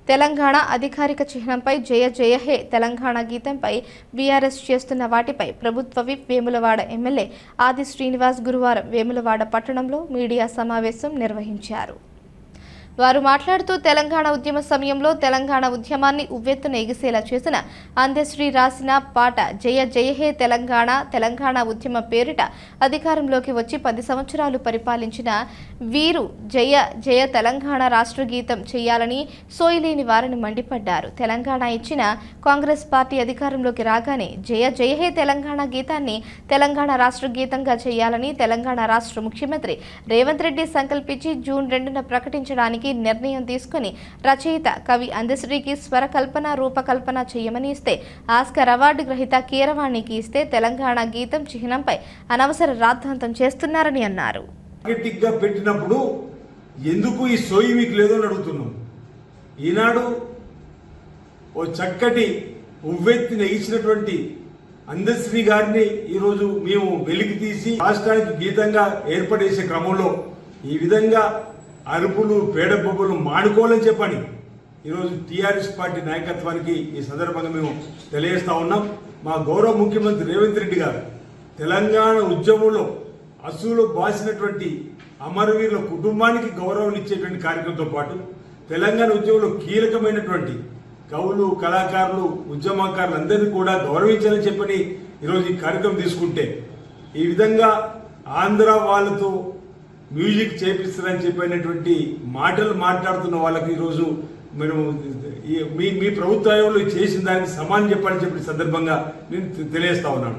తెలంగాణ అధికారిక చిహ్నంపై జయ జయ హే తెలంగాణ గీతంపై బీఆర్ఎస్ చేస్తున్న వాటిపై ప్రభుత్వ విప్ వేములవాడ ఎమ్మెల్యే ఆది శ్రీనివాస్ గురువారం వేములవాడ పట్టణంలో మీడియా సమావేశం నిర్వహించారు. వారు మాట్లాడుతూ తెలంగాణ ఉద్యమ సమయంలో తెలంగాణ ఉద్యమాన్ని ఉవ్వెత్తున ఎగిసేలా చేసిన అందశ్రీ రాసిన పాట జయ జయ హే తెలంగాణ తెలంగాణ ఉద్యమ పేరిట అధికారంలోకి వచ్చి 10 సంవత్సరాలు పరిపాలించిన వీరు జయ జయ తెలంగాణ రాష్ట్ర గీతం చేయాలని సోయిలేని వారిని మండిపడ్డారు. తెలంగాణ ఇచ్చిన కాంగ్రెస్ పార్టీ అధికారంలోకి రాగానే జయ జయ హే తెలంగాణ గీతాన్ని తెలంగాణ రాష్ట్ర గీతంగా చేయాలని తెలంగాణ రాష్ట్ర ముఖ్యమంత్రి రేవంత్ రెడ్డి సంకల్పించి జూన్ 2న ప్రకటించడానికి నిర్ణయం తీసుకుని రచయిత కవి అందశ్రీకి స్వరకల్పన రూపకల్పన చేయమని ఇస్తే ఆస్కర్ అవార్డు గ్రహీత కీరవాణికి ఇస్తే తెలంగాణ గీతం చిహ్నంపై అనవసర రాద్ధాంతం చేస్తున్నారని అన్నారు. పెట్టినప్పుడు ఎందుకు ఈ సోయి మీకు లేదో అడుగుతున్నాం. ఈనాడు ఓ చక్కటి ఉవ్వెత్తిన ఇచ్చినటువంటి అందశ్రీ గారిని ఈరోజు మేము వెలికి తీసి రాష్ట్రానికి గీతంగా ఏర్పడేసే క్రమంలో ఈ విధంగా అరుపులు పేడబొబ్బులు మానుకోవాలని చెప్పని ఈరోజు టీఆర్ఎస్ పార్టీ నాయకత్వానికి ఈ సందర్భంగా మేము తెలియజేస్తా ఉన్నాం. మా గౌరవ ముఖ్యమంత్రి రేవంత్ రెడ్డి గారు తెలంగాణ ఉద్యమంలో అసూలు బాసినటువంటి అమరవీరుల కుటుంబానికి గౌరవం ఇచ్చేటువంటి కార్యక్రమంతో పాటు తెలంగాణ ఉద్యమంలో కీలకమైనటువంటి కవులు కళాకారులు ఉద్యమకారులు అందరినీ కూడా గౌరవించాలని చెప్పని ఈరోజు ఈ కార్యక్రమం తీసుకుంటే ఈ విధంగా ఆంధ్ర వాళ్ళతో మ్యూజిక్ చేపిస్తారని చెప్పినటువంటి మాటలు మాట్లాడుతున్న వాళ్ళకి ఈరోజు మేము మీ ప్రభుత్వంలో చేసిన దానికి సమానం చెప్పాలని చెప్పిన సందర్భంగా నేను తెలియజేస్తా ఉన్నాను.